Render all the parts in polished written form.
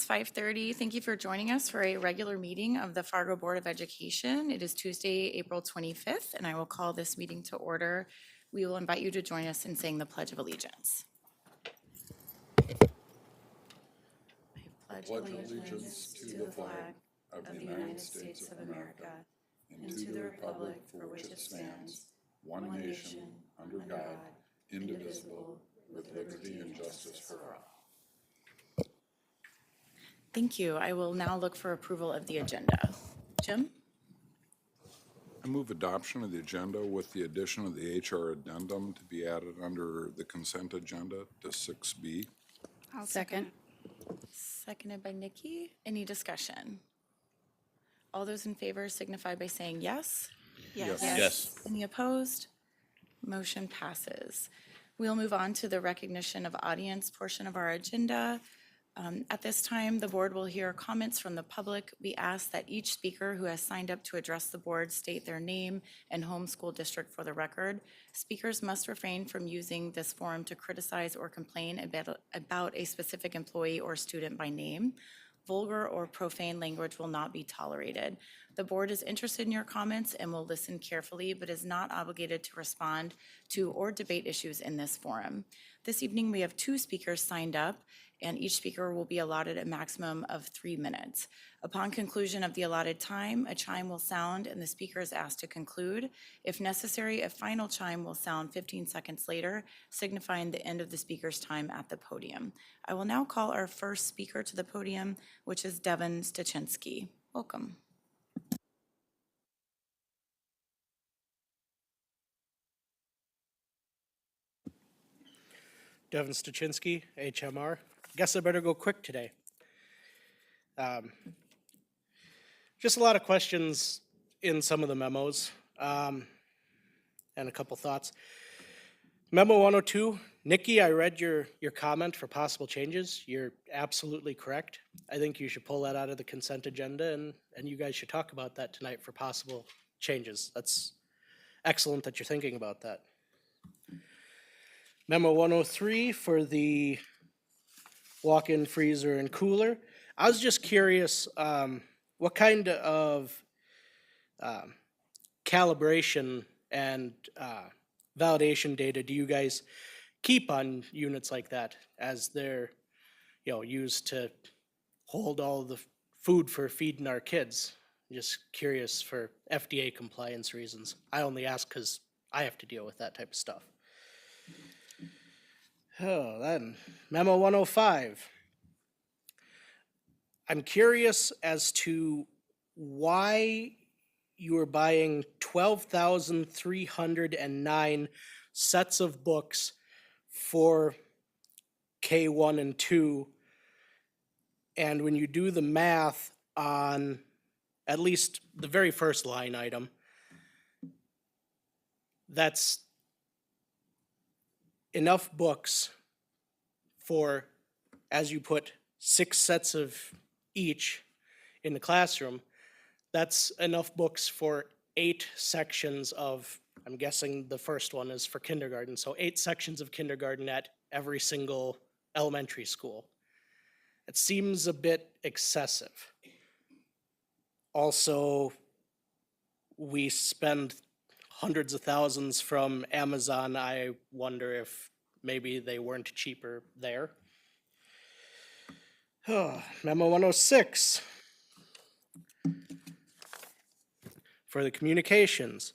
It's 5:30. Thank you for joining us for a regular meeting of the Fargo Board of Education. It is Tuesday, April 25th, and I will call this meeting to order. We will invite you to join us in saying the Pledge of Allegiance. I pledge allegiance to the flag of the United States of America and to the republic for which it stands, one nation, under God, indivisible, with liberty and justice for all. Thank you. I will now look for approval of the agenda. Jim? I move adoption of the agenda with the addition of the HR addendum to be added under the consent agenda to 6B. I'll second. Seconded by Nikki. Any discussion? All those in favor signify by saying yes. Yes. Yes. Any opposed? Motion passes. We'll move on to the recognition of audience portion of our agenda. At this time, the board will hear comments from the public. We ask that each speaker who has signed up to address the board state their name and home school district for the record. Speakers must refrain from using this forum to criticize or complain about a specific employee or student by name. Vulgar or profane language will not be tolerated. The board is interested in your comments and will listen carefully, but is not obligated to respond to or debate issues in this forum. This evening, we have 2 speakers signed up, and each speaker will be allotted a maximum of 3 minutes. Upon conclusion of the allotted time, a chime will sound and the speaker is asked to conclude. If necessary, a final chime will sound 15 seconds later, signifying the end of the speaker's time at the podium. I will now call our first speaker to the podium, which is Devin Stachinsky. Welcome. Devin Stachinsky, HMR. Guess I better go quick today. Just a lot of questions in some of the memos, and a couple thoughts. Memo 102, Nikki, I read your comment for possible changes. You're absolutely correct. I think you should pull that out of the consent agenda, and you guys should talk about that tonight for possible changes. That's excellent that you're thinking about that. Memo 103 for the walk-in freezer and cooler. I was just curious, what kind of calibration and validation data do you guys keep on units like that, as they're used to hold all the food for feeding our kids? Just curious for FDA compliance reasons. I only ask because I have to deal with that type of stuff. Oh, then Memo 105. I'm curious as to why you are buying 12,309 sets of books for K1 and 2, and when you do the math on at least the very first line item, that's enough books for, as you put, 6 sets of each in the classroom. That's enough books for 8 sections of, I'm guessing the first one is for kindergarten, so 8 sections of kindergarten at every single elementary school. It seems a bit excessive. Also, we spend hundreds of thousands from Amazon. I wonder if maybe they weren't cheaper there. Memo 106 for the communications.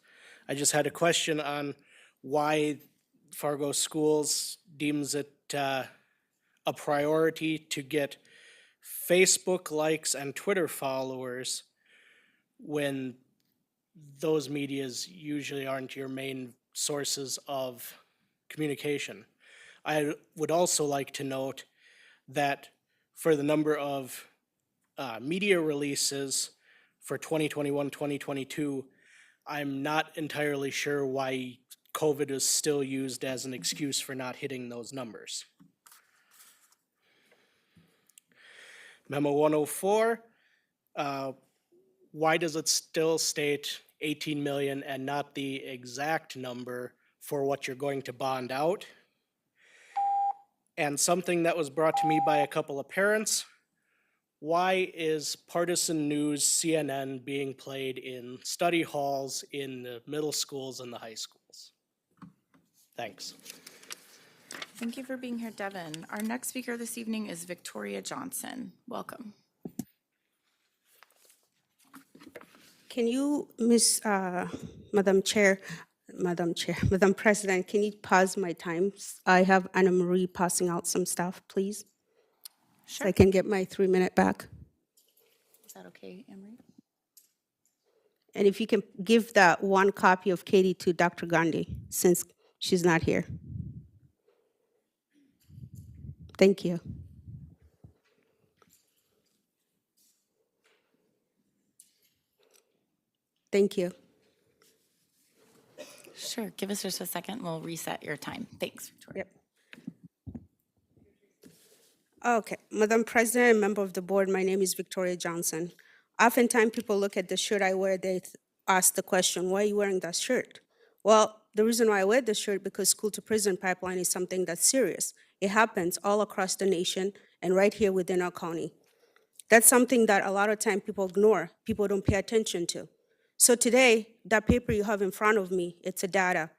I just had a question on why Fargo Schools deems it a priority to get Facebook likes and Twitter followers when those medias usually aren't your main sources of communication. I would also like to note that for the number of media releases for 2021-2022, I'm not entirely sure why COVID is still used as an excuse for not hitting those numbers. Memo 104, why does it still state 18 million and not the exact number for what you're going to bond out? And something that was brought to me by a couple of parents why is partisan news CNN being played in study halls in the middle schools and the high schools? Thanks. Thank you for being here, Devin. Our next speaker this evening is Victoria Johnson. Welcome. Can you, Madam President, can you pause my times? I have Anna Marie passing out some stuff, please, so I can get my 3 minute back. Is that okay, Emery? And if you can give that one copy of Katie to Dr. Gandhi, since she's not here. Thank you. Thank you. Sure, give us just a second. We'll reset your time. Thanks, Victoria. Yep. Okay, Madam President and member of the board, my name is Victoria Johnson. Oftentimes people look at the shirt I wear, they ask the question, why are you wearing that shirt? Well, the reason why I wear the shirt because school to prison pipeline is something that's serious. It happens all across the nation and right here within our county. That's something that a lot of time people ignore, people don't pay attention to. So today, that paper you have in front of me, it's a data.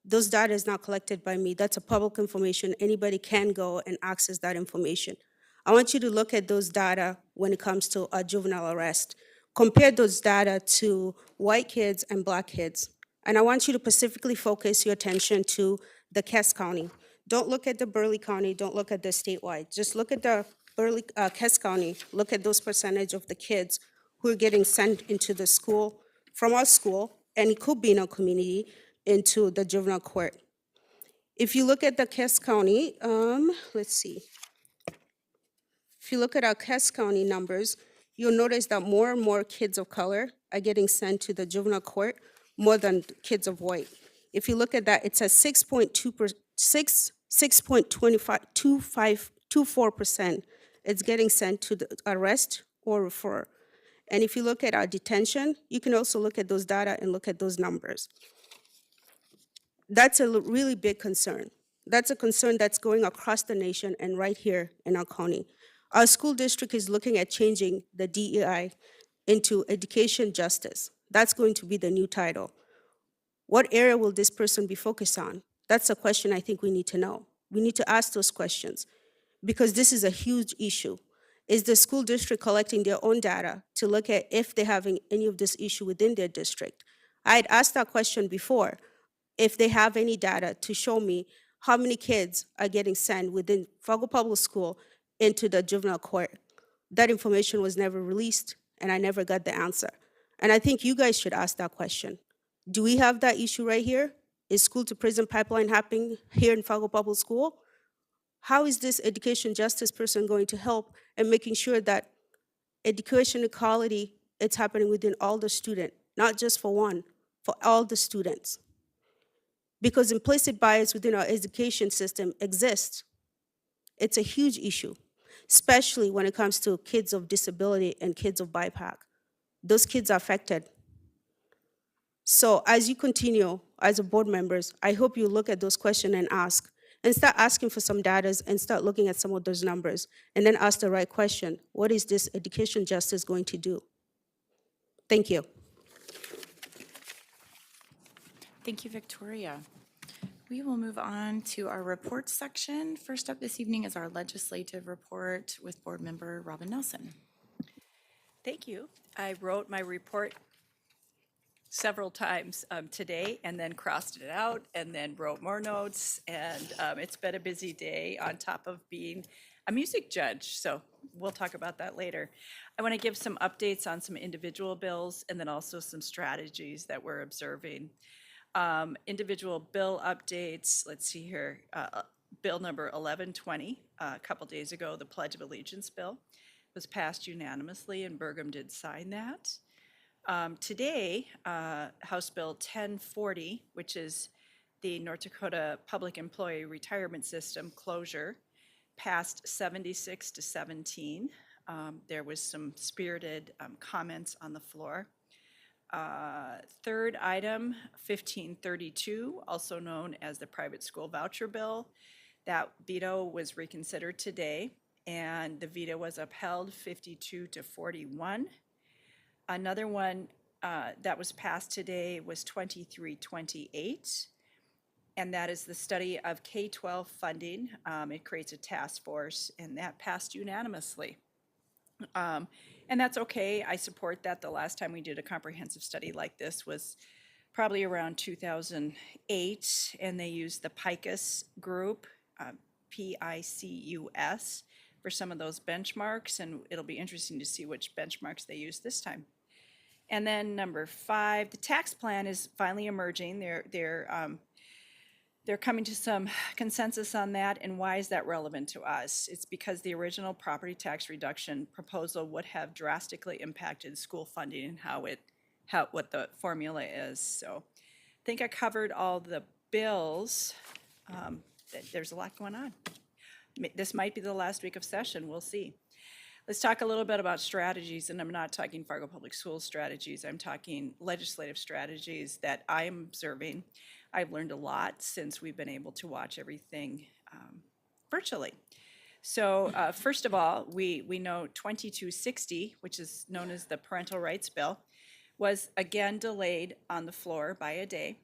Those data is not collected by me. That's a public information. Anybody can go and access that information. I want you to look at those data when it comes to a juvenile arrest. Compare those data to white kids and black kids. And I want you to specifically focus your attention to the Cass County. Don't look at the Burleigh County, don't look at the statewide. Just look at the Cass County. Look at those percentage of the kids who are getting sent into the school, from our school, and it could be in our community, into the juvenile court. If you look at the Cass County, let's see. If you look at our Cass County numbers, you'll notice that more and more kids of color are getting sent to the juvenile court more than kids of white. If you look at that, it's a 6.24% it's getting sent to the arrest or refer. And if you look at our detention, you can also look at those data and look at those numbers. That's a really big concern. That's a concern that's going across the nation and right here in our county. Our school district is looking at changing the DEI into education justice. That's going to be the new title. What area will this person be focused on? That's a question I think we need to know. We need to ask those questions because this is a huge issue. Is the school district collecting their own data to look at if they're having any of this issue within their district? I had asked that question before, if they have any data to show me how many kids are getting sent within Fargo Public School into the juvenile court. That information was never released, and I never got the answer. And I think you guys should ask that question. Do we have that issue right here? Is school to prison pipeline happening here in Fargo Public School? How is this education justice person going to help in making sure that education equality it's happening within all the students, not just for one, for all the students? Because implicit bias within our education system exists. It's a huge issue, especially when it comes to kids of disability and kids of BIPOC. Those kids are affected. So as you continue, as a board members, I hope you look at those questions and ask, and start asking for some data and start looking at some of those numbers, and then ask the right question. What is this education justice going to do? Thank you. Thank you, Victoria. We will move on to our reports section. First up this evening is our legislative report with board member Robin Nelson. Thank you. I wrote my report several times today and then crossed it out and then wrote more notes. And it's been a busy day on top of being a music judge. So we'll talk about that later. I want to give some updates on some individual bills and then also some strategies that we're observing. Individual bill updates, let's see here. Bill number 1120, a couple days ago, the Pledge of Allegiance bill was passed unanimously and Burgum did sign that. Today, House Bill 1040, which is the North Dakota Public Employee Retirement System closure, passed 76 to 17. There was some spirited comments on the floor. Third item, 1532, also known as the Private School Voucher Bill. That veto was reconsidered today, and the veto was upheld 52-41. Another one that was passed today was 2328, and that is the study of K-12 funding. It creates a task force, and that passed unanimously. And that's okay. I support that. The last time we did a comprehensive study like this was probably around 2008, and they used the PICUS group, PICUS, for some of those benchmarks, and it'll be interesting to see which benchmarks they use this time. And then number 5, the tax plan is finally emerging. They're coming to some consensus on that, and why is that relevant to us? It's because the original property tax reduction proposal would have drastically impacted school funding and what the formula is. So I think I covered all the bills. There's a lot going on. This might be the last week of session, we'll see. Let's talk a little bit about strategies, and I'm not talking Fargo Public Schools strategies, I'm talking legislative strategies that I'm observing. I've learned a lot since we've been able to watch everything virtually. So first of all, we know 2260, which is known as the Parental Rights Bill, was again delayed on the floor by a day.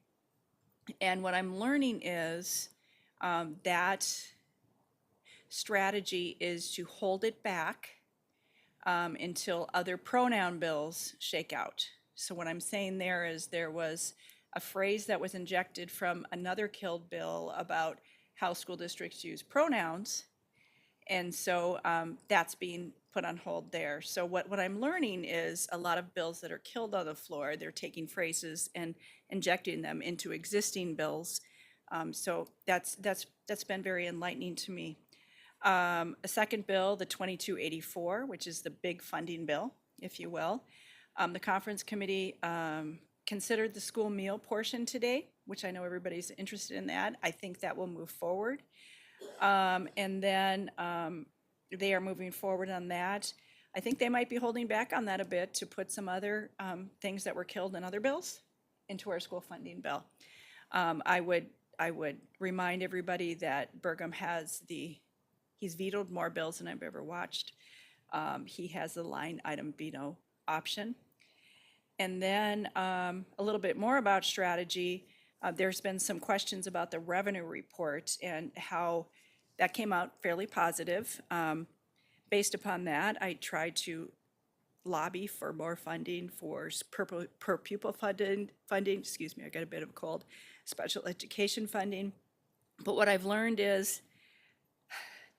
And what I'm learning is that strategy is to hold it back until other pronoun bills shake out. So what I'm saying there is there was a phrase that was injected from another killed bill about how school districts use pronouns. And so that's being put on hold there. So what I'm learning is a lot of bills that are killed on the floor, they're taking phrases and injecting them into existing bills. So that's been very enlightening to me. A second bill, the 2284, which is the big funding bill, if you will. The conference committee considered the school meal portion today, which I know everybody's interested in that. I think that will move forward. And then they are moving forward on that. I think they might be holding back on that a bit to put some other things that were killed in other bills into our school funding bill. I would remind everybody that Burgum he's vetoed more bills than I've ever watched. He has the line item veto option. And then a little bit more about strategy. There's been some questions about the revenue report and how that came out fairly positive. Based upon that, I tried to lobby for more funding for per pupil funding, excuse me, I got a bit of a cold, special education funding. But what I've learned is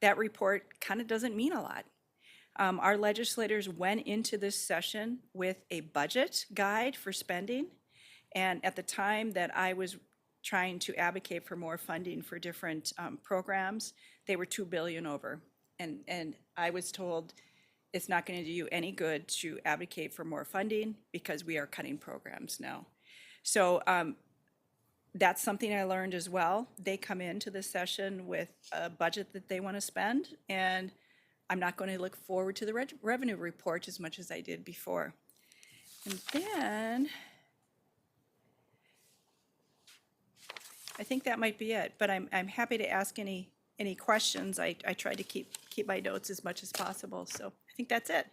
that report kind of doesn't mean a lot. Our legislators went into this session with a budget guide for spending. And at the time that I was trying to advocate for more funding for different programs, they were $2 billion over. And I was told it's not going to do you any good to advocate for more funding because we are cutting programs now. So that's something I learned as well. They come into the session with a budget that they want to spend, and I'm not going to look forward to the revenue report as much as I did before. And then I think that might be it, but I'm happy to ask any questions. I tried to keep my notes as much as possible, so I think that's it.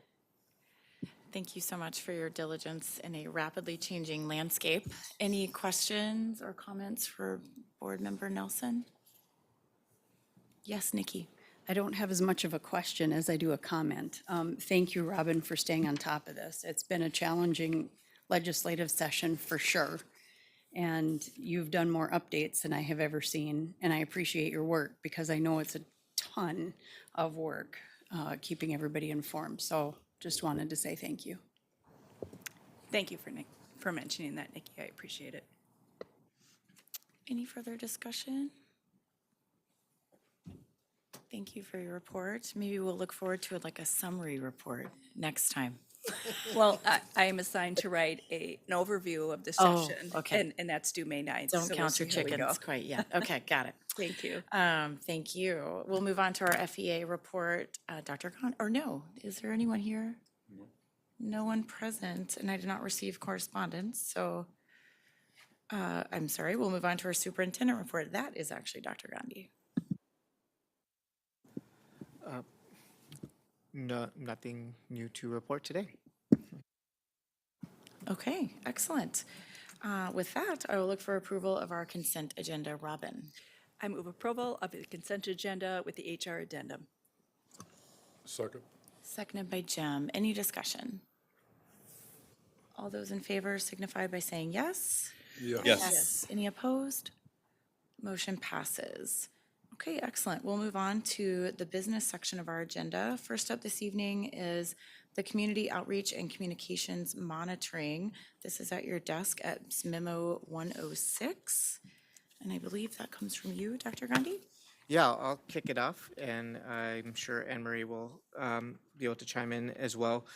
Thank you so much for your diligence in a rapidly changing landscape. Any questions or comments for Board Member Nelson? Yes, Nikki. I don't have as much of a question as I do a comment. Thank you, Robin, for staying on top of this. It's been a challenging legislative session for sure. And you've done more updates than I have ever seen. And I appreciate your work because I know it's a ton of work keeping everybody informed. So just wanted to say thank you. Thank you for mentioning that, Nikki. I appreciate it. Any further discussion? Thank you for your report. Maybe we'll look forward to a summary report next time. Well, I am assigned to write an overview of the Oh, session. okay. And that's due May 9th. Don't so we'll count your see how we go. chickens quite yet. Okay, got it. Thank you. Thank you. We'll move on to our FEA report. Dr. Khan, or no, is there anyone here? No one present, and I did not receive correspondence, so I'm sorry. We'll move on to our superintendent report. That is actually Dr. Gandhi. No, nothing new to report today. Okay, excellent. With that, I will look for approval of our consent agenda. Robin? I move approval of the consent agenda with the HR addendum. Second. Seconded by Jim. Any discussion? All those in favor signify by saying yes. Yes. Yes. Any opposed? Motion passes. Okay, excellent. We'll move on to the business section of our agenda. First up this evening is the Community Outreach and Communications Monitoring. This is at your desk at memo 106. And I believe that comes from you, Dr. Grundy? Yeah, I'll kick it off, and I'm sure Anne Marie will be able to chime in as well.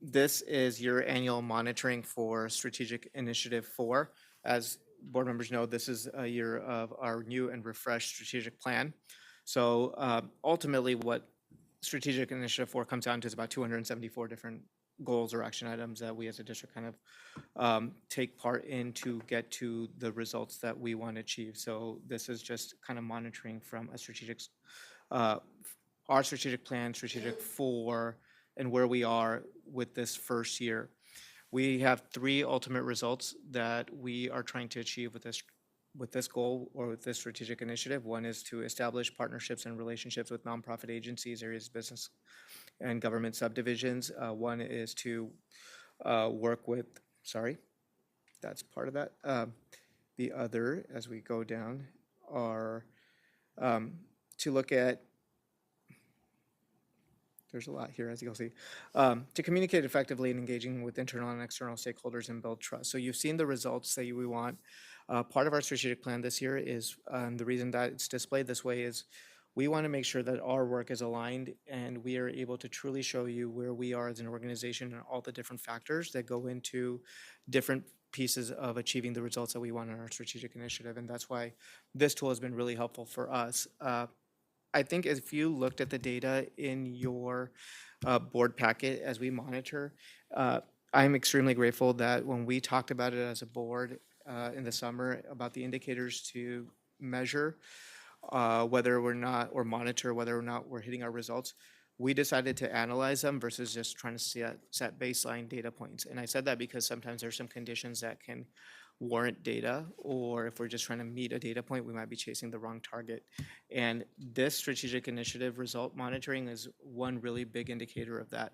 This is your annual monitoring for Strategic Initiative 4. As board members know, this is a year of our new and refreshed strategic plan. So ultimately, what Strategic Initiative 4 comes down to is about 274 different goals or action items that we as a district kind of take part in to get to the results that we want to achieve. So this is just kind of monitoring from a uh, our strategic plan, strategic 4, and where we are with this first year. We have 3 ultimate results that we are trying to achieve with this goal or with this strategic initiative. One is to establish partnerships and relationships with nonprofit agencies, areas of business, and government subdivisions. One is to work with, sorry, that's part of that. The other, as we go down, are to look at, there's a lot here, as you'll see, to communicate effectively and engaging with internal and external stakeholders and build trust. So you've seen the results that we want. Part of our strategic plan this year is, the reason that it's displayed this way is we want to make sure that our work is aligned and we are able to truly show you where we are as an organization and all the different factors that go into different pieces of achieving the results that we want in our strategic initiative. And that's why this tool has been really helpful for us. I think if you looked at the data in your board packet as we monitor, I'm extremely grateful that when we talked about it as a board in the summer about the indicators to measure whether we're not, or monitor whether or not we're hitting our results, we decided to analyze them versus just trying to set baseline data points. And I said that because sometimes there's some conditions that can warrant data, or if we're just trying to meet a data point, we might be chasing the wrong target. And this strategic initiative result monitoring is one really big indicator of that.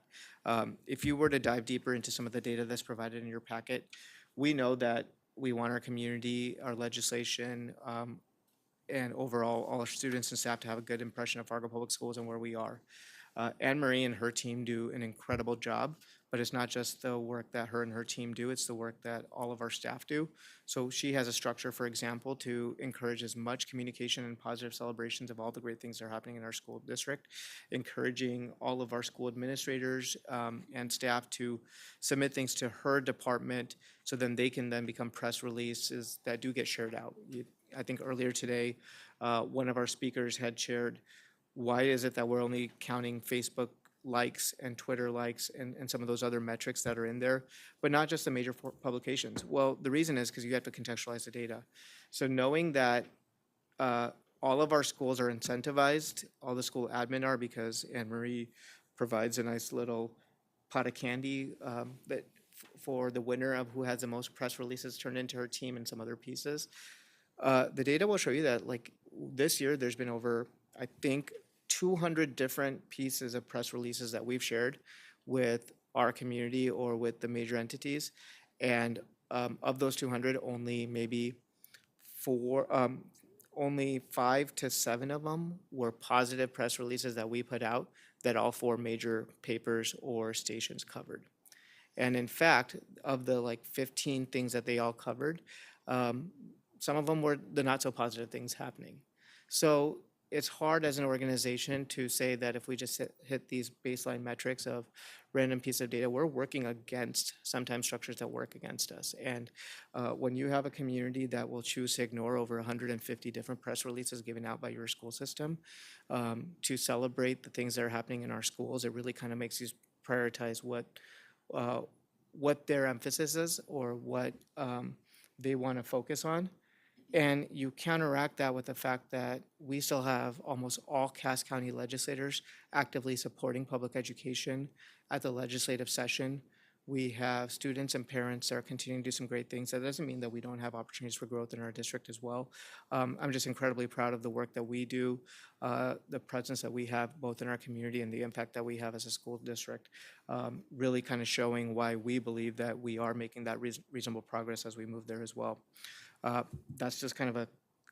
If you were to dive deeper into some of the data that's provided in your packet, we know that we want our community, our legislation, and overall all our students and staff to have a good impression of Fargo Public Schools and where we are. Anne Marie and her team do an incredible job, but it's not just the work that her and her team do, it's the work that all of our staff do. So she has a structure, for example, to encourage as much communication and positive celebrations of all the great things that are happening in our school district, encouraging all of our school administrators and staff to submit things to her department so then they can then become press releases that do get shared out. I think earlier today, one of our speakers had shared, why is it that we're only counting Facebook likes and Twitter likes and some of those other metrics that are in there, but not just the major publications? Well, the reason is because you have to contextualize the data. So knowing that all of our schools are incentivized, all the school admin are, because Anne Marie provides a nice little pot of candy that for the winner of who has the most press releases turned into her team and some other pieces. The data will show you that, like, this year, there's been over, I think, 200 different pieces of press releases that we've shared with our community or with the major entities. And of those 200, only maybe only 5 to 7 of them were positive press releases that we put out that all 4 major papers or stations covered. And in fact, of the like 15 things that they all covered, some of them were the not so positive things happening. So it's hard as an organization to say that if we just hit these baseline metrics of random piece of data, we're working against sometimes structures that work against us. And when you have a community that will choose to ignore over 150 different press releases given out by your school system to celebrate the things that are happening in our schools, it really kind of makes you prioritize what their emphasis is or what they want to focus on. And you counteract that with the fact that we still have almost all Cass County legislators actively supporting public education at the legislative session. We have students and parents that are continuing to do some great things. That doesn't mean that we don't have opportunities for growth in our district as well. I'm just incredibly proud of the work that we do, the presence that we have both in our community and the impact that we have as a school district, really kind of showing why we believe that we are making that reasonable progress as we move there as well. That's just kind of a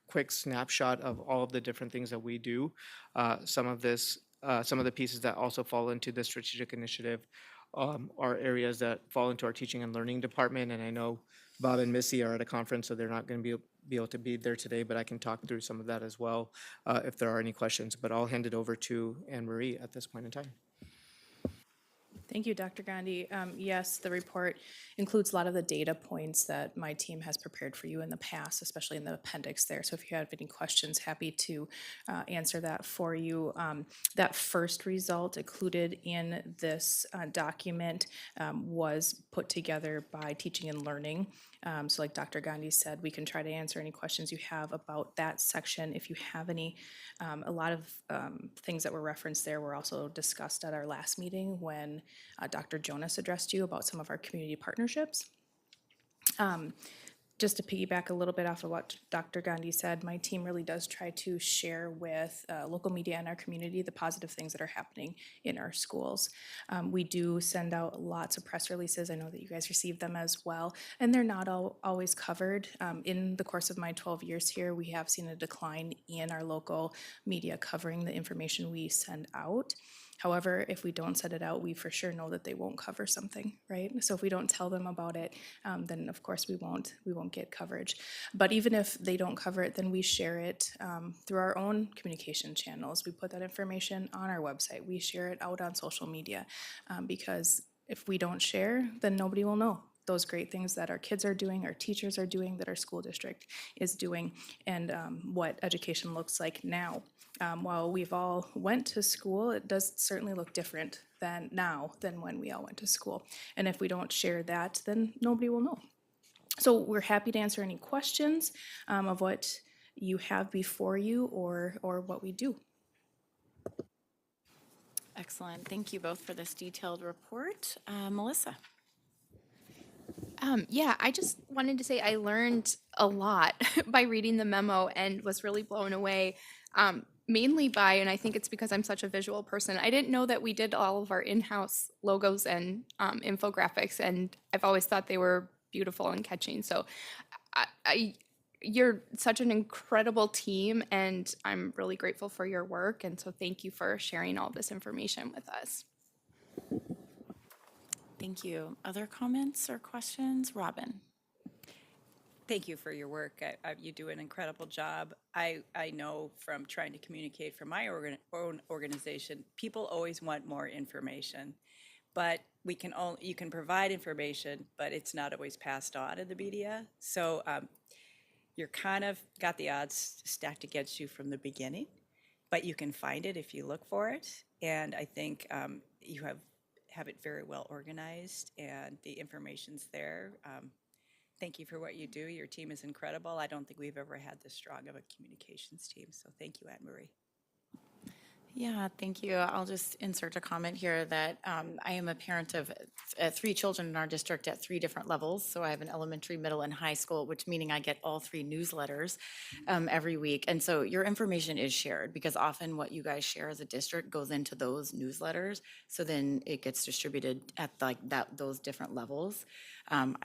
quick snapshot of all of the different things that we do. Some of the pieces that also fall into the strategic initiative are areas that fall into our teaching and learning department. And I know Bob and Missy are at a conference, so they're not going to be able to be there today, but I can talk through some of that as well if there are any questions. But I'll hand it over to Anne Marie at this point in time. Thank you, Dr. Gandhi. Yes, the report includes a lot of the data points that my team has prepared for you in the past, especially in the appendix there. So if you have any questions, happy to answer that for you. That first result included in this document was put together by Teaching and Learning. So like Dr. Gandhi said, we can try to answer any questions you have about that section. If you have any, a lot of things that were referenced there were also discussed at our last meeting when Dr. Jonas addressed you about some of our community partnerships. Just to piggyback a little bit off of what Dr. Gandhi said, my team really does try to share with local media and our community the positive things that are happening in our schools. We do send out lots of press releases. I know that you guys receive them as well, and they're not always covered. In the course of my 12 years here, we have seen a decline in our local media covering the information we send out. However, if we don't set it out, we for sure know that they won't cover something, right? So if we don't tell them about it, then of course we won't get coverage. But even if they don't cover it, then we share it through our own communication channels. We put that information on our website. We share it out on social media because if we don't share, then nobody will know those great things that our kids are doing, our teachers are doing, that our school district is doing, and what education looks like now. While we've all went to school, it does certainly look different than when we all went to school. And if we don't share that, then nobody will know. So we're happy to answer any questions of what you have before you or what we do. Excellent. Thank you both for this detailed report. Melissa? Yeah, I just wanted to say I learned a lot by reading the memo and was really blown away, mainly by, and I think it's because I'm such a visual person, I didn't know that we did all of our in-house logos and infographics, and I've always thought they were beautiful and catching. So you're such an incredible team, and I'm really grateful for your work, and so thank you for sharing all this information with us. Thank you. Other comments or questions? Robin? Thank you for your work. You do an incredible job. I know from trying to communicate from my own organization, people always want more information. But you can provide information, but it's not always passed on in the media. So you're kind of got the odds stacked against you from the beginning, but you can find it if you look for it. And I think you have it very well organized, and the information's there. Thank you for what you do. Your team is incredible. I don't think we've ever had this strong of a communications team, so thank you, Anne Marie. Yeah, thank you. I'll just insert a comment here that I am a parent of 3 children in our district at 3 different levels. So I have an elementary, middle, and high school, which meaning I get all 3 newsletters every week. And so your information is shared because often what you guys share as a district goes into those newsletters. So then it gets distributed at those different levels.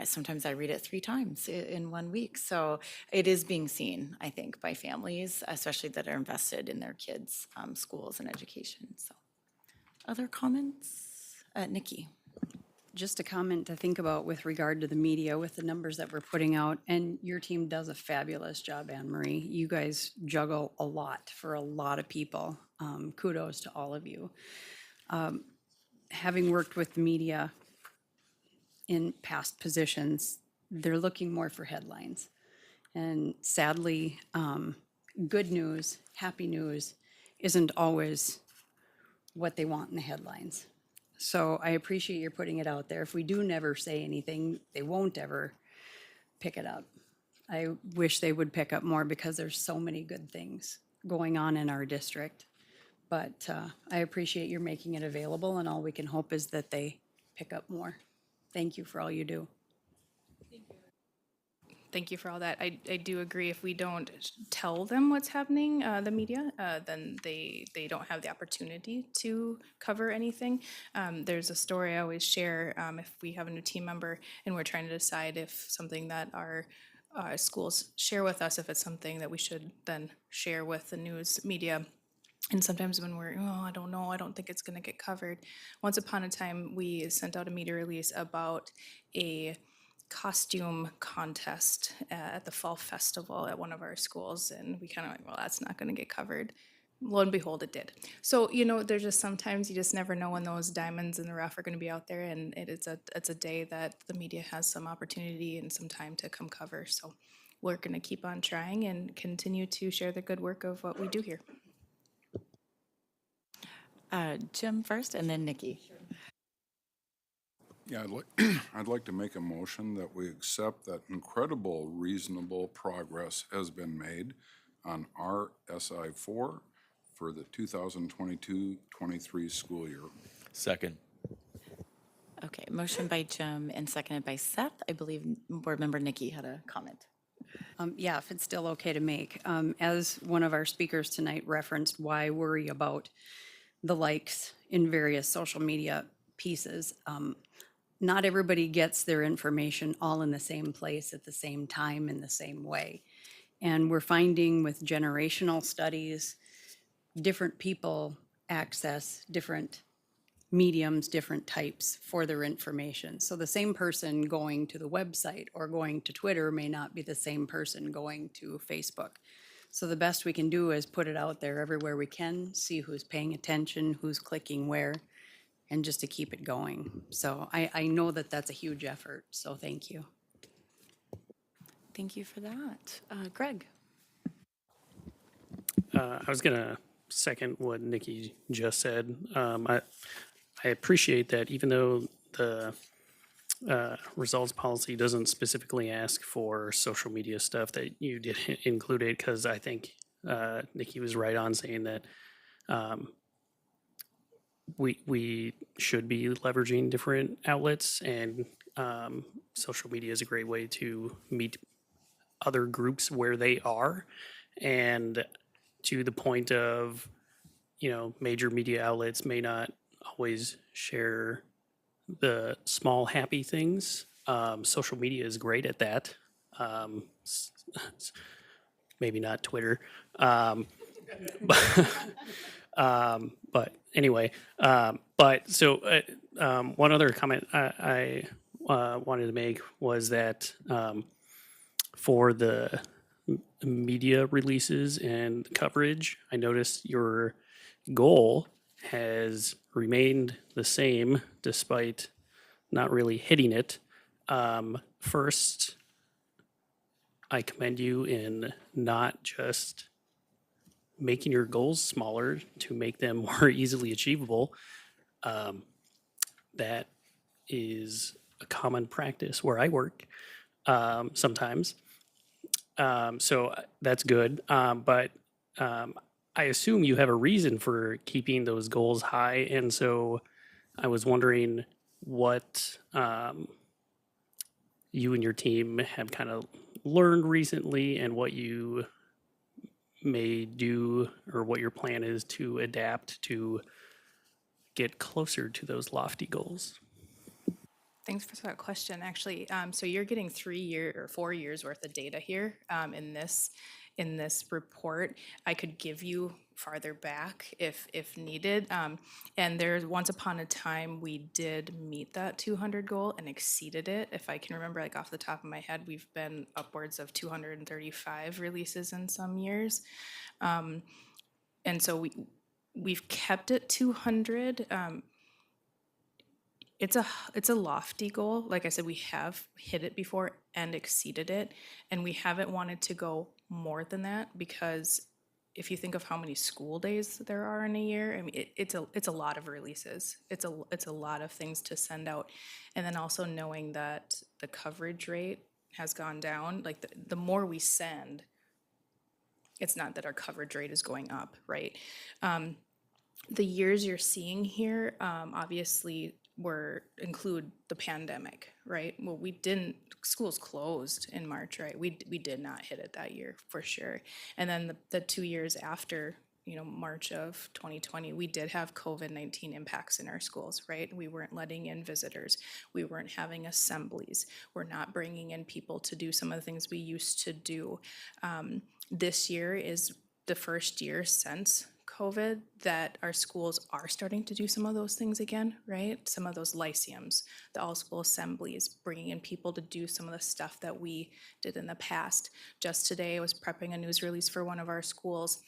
Sometimes I read it 3 times in 1 week. So it is being seen, I think, by families, especially that are invested in their kids' schools and education. So other comments? Nikki? Just a comment to think about with regard to the media, with the numbers that we're putting out, and your team does a fabulous job, Anne Marie. You guys juggle a lot for a lot of people. Kudos to all of you. Having worked with the media in past positions, they're looking more for headlines. And sadly, good news, happy news, isn't always what they want in the headlines. So I appreciate your putting it out there. If we do never say anything, they won't ever pick it up. I wish they would pick up more because there's so many good things going on in our district. But I appreciate your making it available, and all we can hope is that they pick up more. Thank you for all you do. Thank you for all that. I do agree. If we don't tell them what's happening, the media, then they don't have the opportunity to cover anything. There's a story I always share if we have a new team member and we're trying to decide if something that our schools share with us, if it's something that we should then share with the news media. And sometimes when we're, oh, I don't know, I don't think it's going to get covered. Once upon a time, we sent out a media release about a costume contest at the fall festival at one of our schools, and we kind of like, well, that's not going to get covered. Lo and behold, it did. So there's just sometimes you just never know when those diamonds in the rough are going to be out there, and it's a day that the media has some opportunity and some time to come cover. So we're going to keep on trying and continue to share the good work of what we do here. Jim first, and then Nikki. Yeah, I'd like to make a motion that we accept that incredible reasonable progress has been made on RSI 4 for the 2022-23 school year. Second. Okay, motion by Jim and seconded by Seth. I believe Board Member Nikki had a comment. Yeah, if it's still okay to make. As one of our speakers tonight referenced, why worry about the likes in various social media pieces? Not everybody gets their information all in the same place at the same time in the same way. And we're finding with generational studies, different people access different mediums, different types for their information. So the same person going to the website or going to Twitter may not be the same person going to Facebook. So the best we can do is put it out there everywhere we can, see who's paying attention, who's clicking where, and just to keep it going. So I know that that's a huge effort, so thank you. Thank you for that. Greg? I was going to second what Nikki just said. I appreciate that even though the results policy doesn't specifically ask for social media stuff, that you did include it, because I think Nikki was right on saying that we should be leveraging different outlets, and social media is a great way to meet other groups where they are. And to the point of, major media outlets may not always share the small happy things. Social media is great at that. Maybe not Twitter. But anyway, one other comment I wanted to make was that for the media releases and coverage, I noticed your goal has remained the same despite not really hitting it. First, I commend you in not just making your goals smaller to make them more easily achievable. That is a common practice where I work sometimes. So that's good. But I assume you have a reason for keeping those goals high. And so I was wondering what you and your team have kind of learned recently, and what you may do, or what your plan is to adapt to get closer to those lofty goals. Thanks for that question. Actually, so you're getting 4 years worth of data here in this report. I could give you farther back if needed. And there's once upon a time we did meet that 200 goal and exceeded it. If I can remember, like off the top of my head, we've been upwards of 235 releases in some years. And so we've kept it 200. It's a lofty goal. Like I said, we have hit it before and exceeded it, and we haven't wanted to go more than that, because if you think of how many school days there are in a year, I mean, it's a lot of releases. It's a lot of things to send out, and then also knowing that the coverage rate has gone down, like the more we send, it's not that our coverage rate is going up, right? The years you're seeing here, obviously include the pandemic, right? Well, schools closed in March, right? We did not hit it that year for sure. And then the 2 years after, March of 2020, we did have COVID-19 impacts in our schools, right? We weren't letting in visitors. We weren't having assemblies. We're not bringing in people to do some of the things we used to do. This year is the first year since COVID that our schools are starting to do some of those things again, right? Some of those lyceums, the all-school assemblies, bringing in people to do some of the stuff that we did in the past. Just today, I was prepping a news release for one of our schools,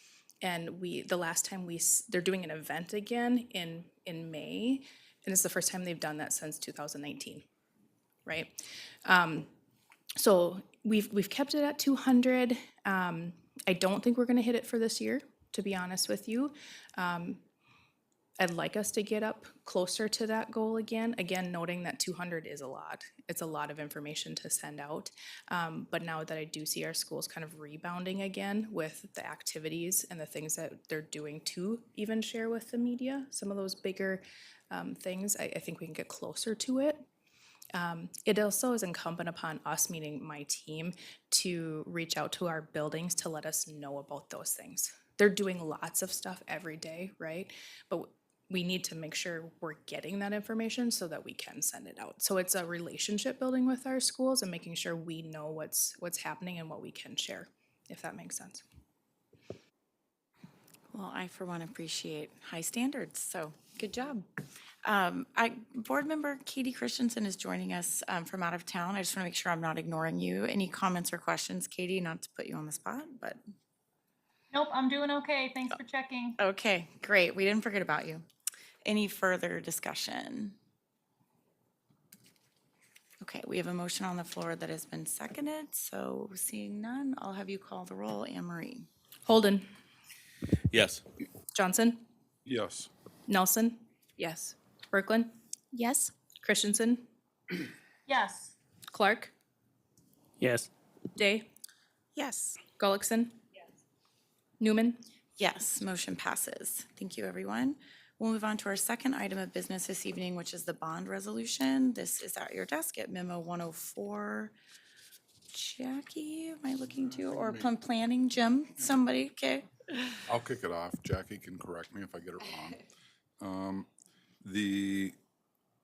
and the last time they're doing an event again in May, and it's the first time they've done that since 2019, right? So we've kept it at 200. I don't think we're going to hit it for this year, to be honest with you. I'd like us to get up closer to that goal again. Again, noting that 200 is a lot. It's a lot of information to send out. But now that I do see our schools kind of rebounding again with the activities and the things that they're doing to even share with the media, some of those bigger things, I think we can get closer to it. It also is incumbent upon us, meaning my team, to reach out to our buildings to let us know about those things. They're doing lots of stuff every day, right? But we need to make sure we're getting that information so that we can send it out. So it's a relationship building with our schools and making sure we know what's happening and what we can share, if that makes sense. Well, I, for one, appreciate high standards, so good job. Board member Katie Christensen is joining us from out of town. I just want to make sure I'm not ignoring you. Any comments or questions, Katie? Not to put you on the spot, but. Nope, I'm doing okay. Thanks for checking. Okay, great. We didn't forget about you. Any further discussion? Okay, we have a motion on the floor that has been seconded, so seeing none, I'll have you call the roll. Anne Marie. Holden, Yes. Johnson, Yes. Nelson, Yes. Berkland, Yes. Christensen, Yes. Clark, Yes. Day, Yes. Gullickson, Newman. Yes, motion passes. Thank you, everyone. We'll move on to our second item of business this evening, which is the bond resolution. This is at your desk at memo 104. Jackie, am I looking to, or planning, Jim, somebody, okay? I'll kick it off. Jackie can correct me if I get it wrong. The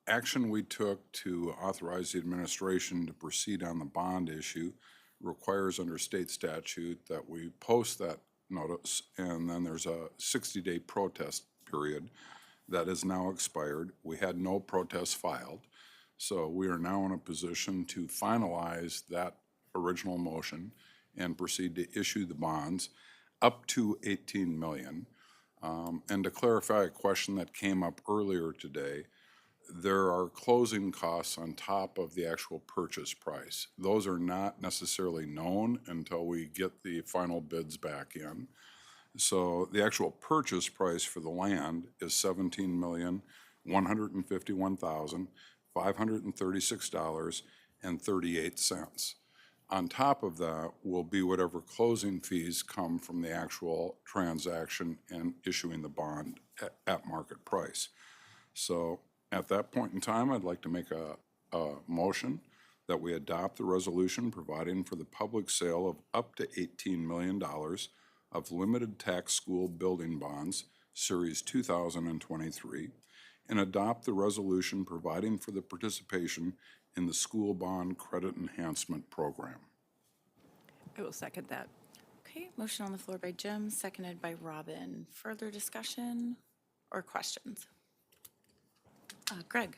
action we took to authorize the administration to proceed on the bond issue requires under state statute that we post that notice, and then there's a 60-day protest period that is now expired. We had no protests filed, so we are now in a position to finalize that original motion and proceed to issue the bonds up to 18 million. And to clarify a question that came up earlier today, there are closing costs on top of the actual purchase price. Those are not necessarily known until we get the final bids back in. So the actual purchase price for the land is $17,151,536.38. On top of that will be whatever closing fees come from the actual transaction and issuing the bond at market price. So at that point in time, I'd like to make a motion that we adopt the resolution providing for the public sale of up to $18 million of limited tax school building bonds, Series 2023, and adopt the resolution providing for the participation in the school bond credit enhancement program. I will second that. Okay, motion on the floor by Jim, seconded by Robin. Further discussion or questions? Greg.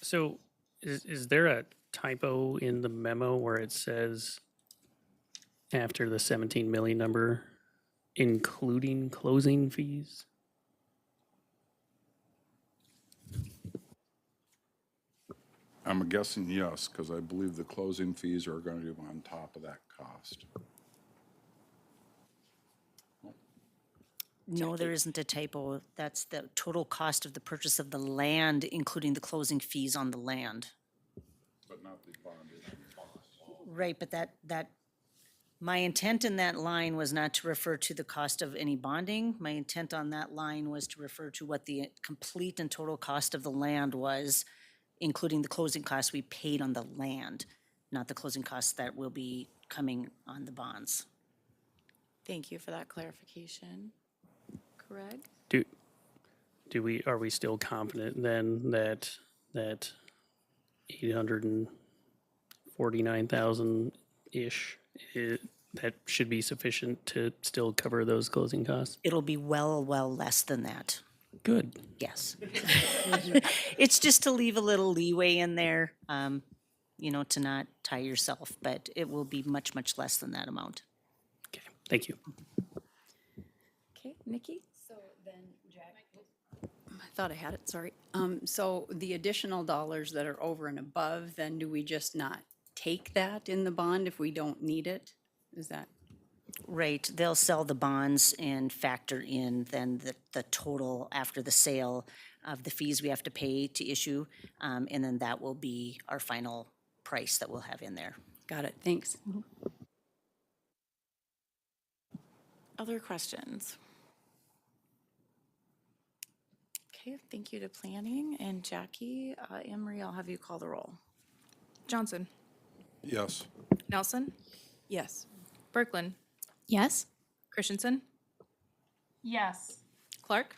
So is there a typo in the memo where it says after the 17 million number, including closing fees? I'm guessing yes, because I believe the closing fees are going to be on top of that cost. No, there isn't a typo. That's the total cost of the purchase of the land, including the closing fees on the land. But but not the bonded cost. Right, but my intent in that line was not to refer to the cost of any bonding. My intent on that line was to refer to what the complete and total cost of the land was, including the closing costs we paid on the land, not the closing costs that will be coming on the bonds. Thank you for that clarification. Craig? Are we still confident then that 849,000-ish, that should be sufficient to still cover those closing costs? It'll be well less than that. Good. Yes. It's just to leave a little leeway in there, to not tie yourself, but it will be much, much less than that amount. Okay, thank you. Okay, Nikki? So then, Jack. I thought I had it, sorry. So the additional dollars that are over and above, then do we just not take that in the bond if we don't need it? Is that? Right, they'll sell the bonds and factor in then the total after the sale of the fees we have to pay to issue, and then that will be our final price that we'll have in there. Got it, thanks. Other questions? Okay, thank you to planning. And Jackie, Emery, I'll have you call the roll. Johnson, Yes. Nelson, Yes. Berkland, Yes? Christensen, Yes. Clark,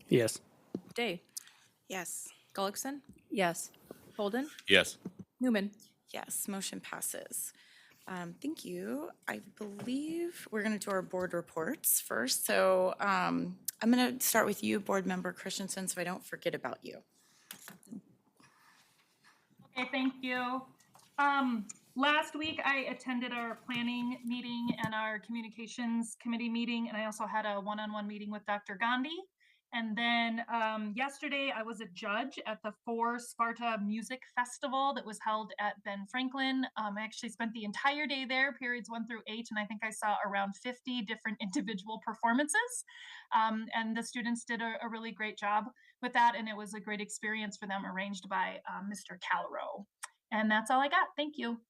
Yes. Day, Yes. Gullickson, Yes. Holden, Yes. Newman. Yes, motion passes. Thank you. I believe we're going to do our board reports first. So I'm going to start with you, Board Member Christensen, so I don't forget about you. Okay, thank you. Last week I attended our planning meeting and our communications committee meeting, and I also had a one-on-one meeting with Dr. Gandhi. And then yesterday I was a judge at the Sparta Music Festival that was held at Ben Franklin. I actually spent the entire day there, periods 1 through 8, and I think I saw around 50 different individual performances. And the students did a really great job with that, and it was a great experience for them, arranged by Mr. Calrow. And that's all I got. Thank you.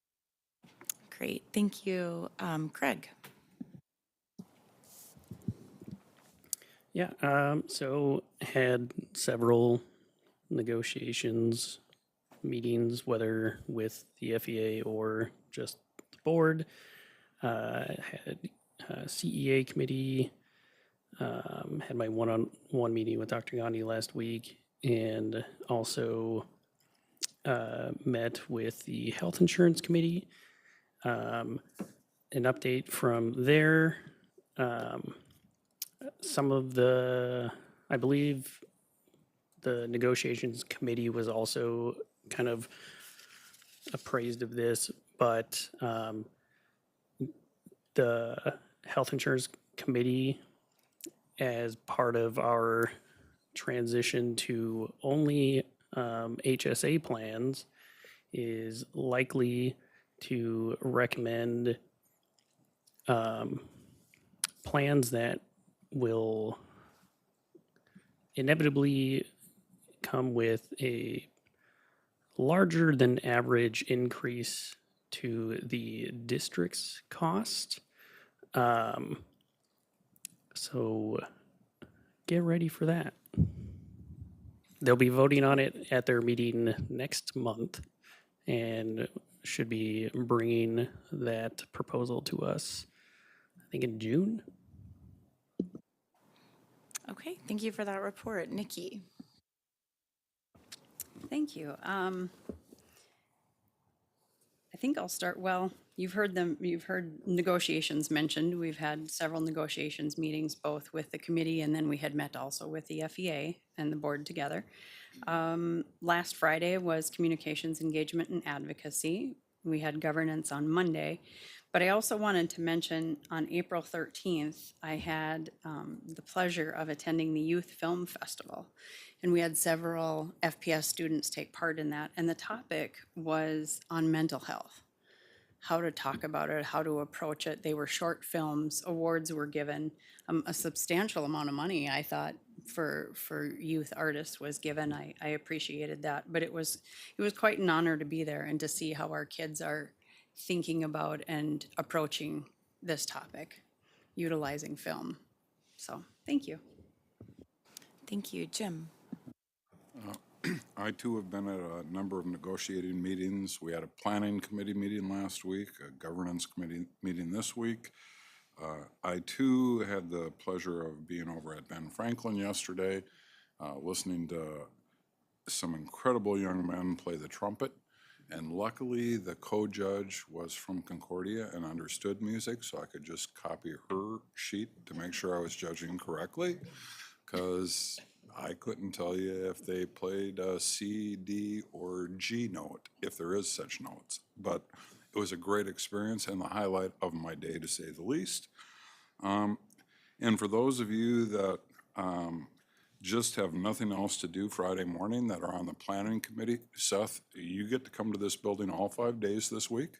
Great, thank you. Craig? Yeah, so had several negotiations, meetings, whether with the FEA or just the board. Had CEA committee, had my one-on-one meeting with Dr. Gandhi last week, and also met with the health insurance committee. An update from there. Some of I believe the negotiations committee was also kind of appraised of this, but the health insurance committee, as part of our transition to only HSA plans, is likely to recommend plans that will inevitably come with a larger than average increase to the district's cost. So get ready for that. They'll be voting on it at their meeting next month and should be bringing that proposal to us, I think, in June. Okay, thank you for that report. Nikki? Thank you. I think I'll start, you've heard negotiations mentioned. We've had several negotiations meetings, both with the committee, and then we had met also with the FEA and the board together. Last Friday was communications, engagement, and advocacy. We had governance on Monday. But I also wanted to mention on April 13th, I had the pleasure of attending the Youth Film Festival. And we had several FPS students take part in that. And the topic was on mental health, how to talk about it, how to approach it. They were short films, awards were given, a substantial amount of money, I thought, for youth artists was given. I appreciated that, but it was quite an honor to be there and to see how our kids are thinking about and approaching this topic, utilizing film. So, thank you. Thank you. Jim? I too have been at a number of negotiating meetings. We had a planning committee meeting last week, a governance committee meeting this week. I too had the pleasure of being over at Ben Franklin yesterday, listening to some incredible young men play the trumpet. And luckily, the co-judge was from Concordia and understood music, so I could just copy her sheet to make sure I was judging correctly, because I couldn't tell you if they played a C, D, or G note, if there is such notes. But it was a great experience and the highlight of my day, to say the least. And for those of you that just have nothing else to do Friday morning that are on the planning committee, Seth, you get to come to this building all 5 days this week,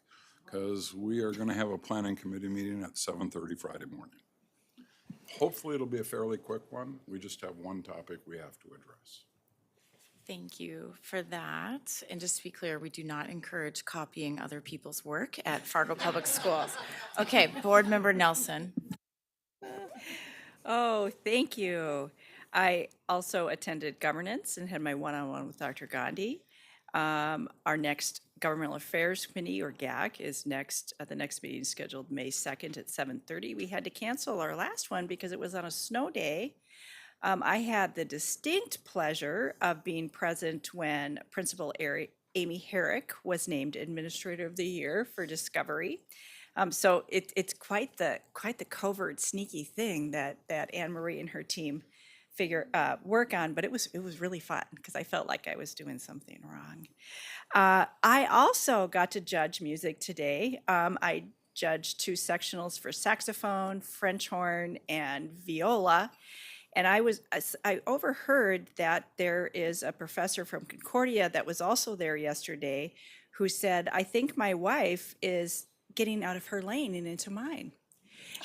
because we are going to have a planning committee meeting at 7:30 Friday morning. Hopefully it'll be a fairly quick one. We just have one topic we have to address. Thank you for that. And just to be clear, we do not encourage copying other people's work at Fargo Public Schools. Okay, Board Member Nelson. Oh, thank you. I also attended governance and had my one-on-one with Dr. Gandhi. Our next Governmental Affairs Committee, or GAC, is next, the next meeting is scheduled May 2nd at 7:30. We had to cancel our last one because it was on a snow day. I had the distinct pleasure of being present when Principal Amy Herrick was named Administrator of the Year for Discovery. So it's quite the covert, sneaky thing that Anne Marie and her team work on, but it was really fun because I felt like I was doing something wrong. I also got to judge music today. I judged 2 sectionals for saxophone, French horn, and viola. And I overheard that there is a professor from Concordia that was also there yesterday who said, "I think my wife is getting out of her lane and into mine."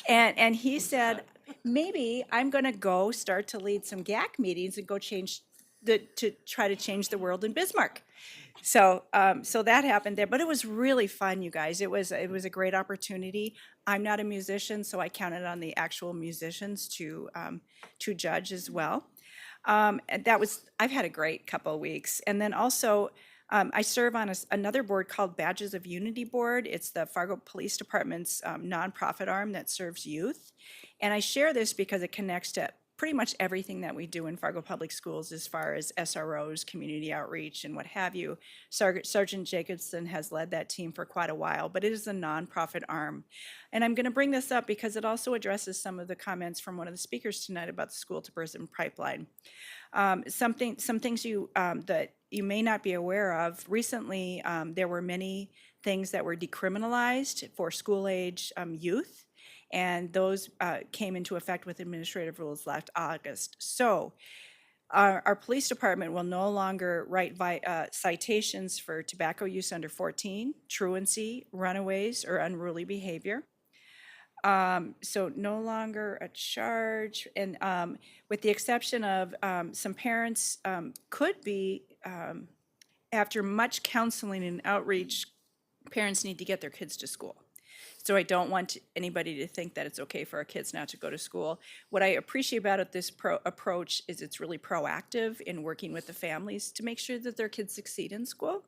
And he said, "Maybe I'm going to go start to lead some GAC meetings and go to try to change the world in Bismarck." So that happened there, but it was really fun, you guys. It was a great opportunity. I'm not a musician, so I counted on the actual musicians to judge as well. And I've had a great couple of weeks. And then also, I serve on another board called Badges of Unity Board. It's the Fargo Police Department's nonprofit arm that serves youth. And I share this because it connects to pretty much everything that we do in Fargo Public Schools as far as SROs, community outreach, and what have you. Sergeant Jacobson has led that team for quite a while, but it is a nonprofit arm. And I'm going to bring this up because it also addresses some of the comments from one of the speakers tonight about the school to prison pipeline. Some things that you may not be aware of. Recently, there were many things that were decriminalized for school-age youth, and those came into effect with administrative rules last August. So our police department will no longer write citations for tobacco use under 14, truancy, runaways, or unruly behavior. So no longer a charge, and with the exception of some parents could be, after much counseling and outreach, parents need to get their kids to school. So I don't want anybody to think that it's okay for our kids not to go to school. What I appreciate about this approach is it's really proactive in working with the families to make sure that their kids succeed in school.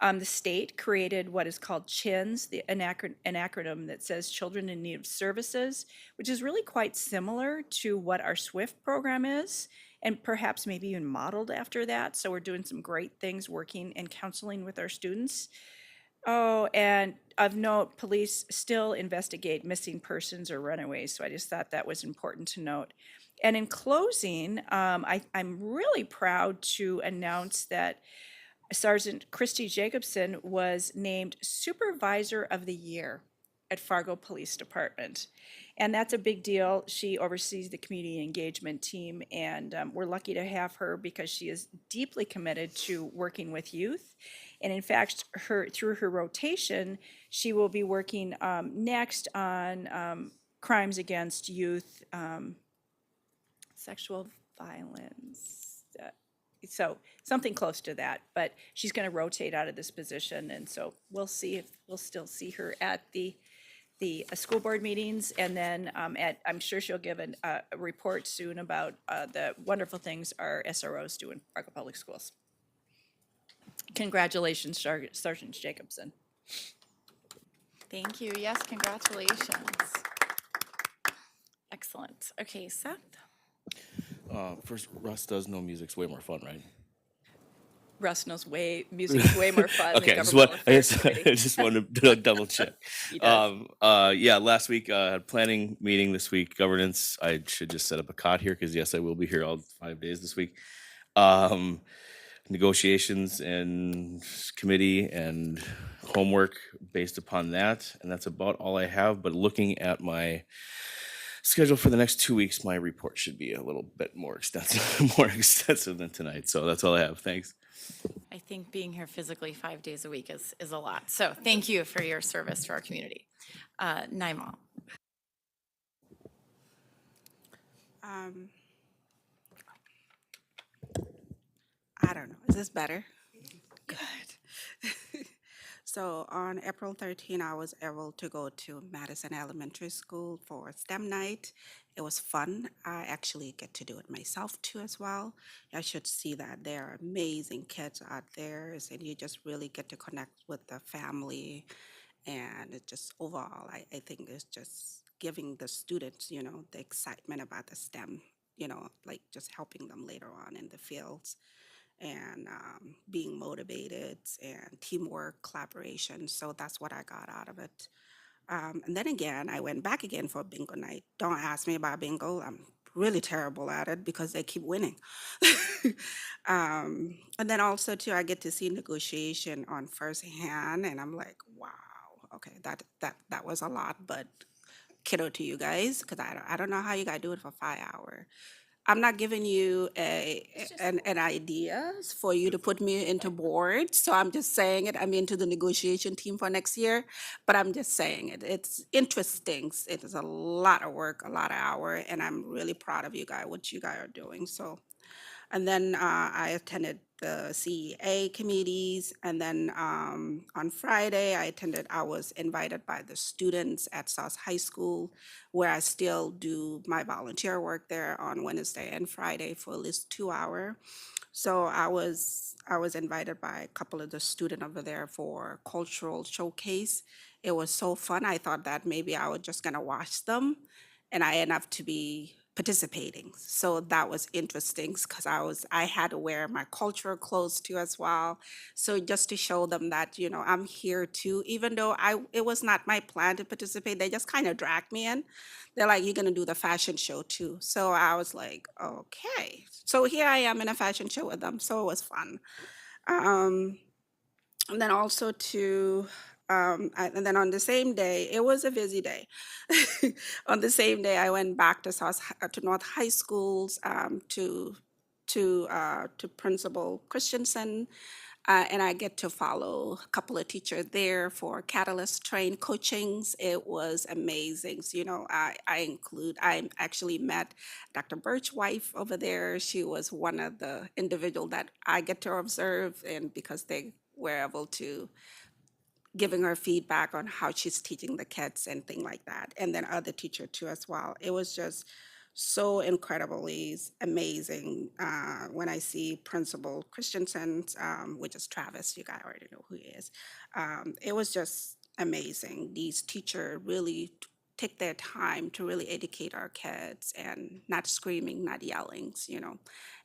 The state created what is called CHINS, an acronym that says Children in Need of Services, which is really quite similar to what our SWIFT program is, and perhaps maybe even modeled after that. So we're doing some great things working and counseling with our students. Oh, and of note, police still investigate missing persons or runaways, so I just thought that was important to note. And in closing, I'm really proud to announce that Sergeant Christy Jacobson was named Supervisor of the Year at Fargo Police Department. And that's a big deal. She oversees the community engagement team, and we're lucky to have her because she is deeply committed to working with youth. And in fact, through her rotation, she will be working next on crimes against youth, sexual violence. So something close to that, but she's going to rotate out of this position, and so we'll see if we'll still see her at the school board meetings, and then I'm sure she'll give a report soon about the wonderful things our SROs do in Fargo Public Schools. Congratulations, Sergeant Jacobson. Thank you. Yes, congratulations. Excellent. Okay, Seth? First, Russ does know music's way more fun, right? Russ knows music's way more fun than Okay, governmental affairs committee. I just wanted to double check. He does. Yeah, last week, had planning meeting this week, governance. I should just set up a cot here because yes, I will be here all 5 days this week. Negotiations and committee and homework based upon that, and that's about all I have. But looking at my schedule for the next 2 weeks, my report should be a little bit more extensive than tonight. So that's all I have. Thanks. I think being here physically 5 days a week is a lot. So thank you for your service to our community. Naima? I don't know. Is this better? Good. So on April 13, I was able to go to Madison Elementary School for STEM night. It was fun. I actually get to do it myself too as well. I should see that there are amazing kids out there, and you just really get to connect with the family. And it just overall, I think it's just giving the students, the excitement about the STEM, like just helping them later on in the fields and being motivated and teamwork, collaboration. So that's what I got out of it. And then again, I went back again for bingo night. Don't ask me about bingo. I'm really terrible at it because they keep winning. And then also too, I get to see negotiation on first hand, and I'm like, wow, okay, that was a lot, but kiddo to you guys, because I don't know how you guys do it for 5 hours. I'm not giving you an idea for you to put me into board. So I'm just saying it. I'm into the negotiation team for next year, but I'm just saying it. It's interesting. It is a lot of work, a lot of hour, and I'm really proud of you guys, what you guys are doing. So, and then I attended the CEA committees, and then on Friday I was invited by the students at South High School, where I still do my volunteer work there on Wednesday and Friday for at least 2 hours. So I was invited by a couple of the students over there for cultural showcase. It was so fun. I thought that maybe I was just gonna watch them, and I ended up to be participating. So that was interesting because I had to wear my cultural clothes too as well. So just to show them that, I'm here too, even though it was not my plan to participate, they just kind of dragged me in. They're like, you're gonna do the fashion show too. So I was like, okay. So here I am in a fashion show with them. So it was fun. And then also and then on the same day, it was a busy day. On the same day, I went back to North High Schools to Principal Christensen, and I get to follow a couple of teachers there for Catalyst Train coachings. It was amazing. So, I actually met Dr. Birch's wife over there. She was one of the individuals that I get to observe, and because they were able to giving her feedback on how she's teaching the kids and things like that. And then other teacher too as well. It was just so incredibly amazing when I see Principal Christensen, which is Travis, you guys already know who he is. It was just amazing. These teachers really take their time to really educate our kids and not screaming, not yelling,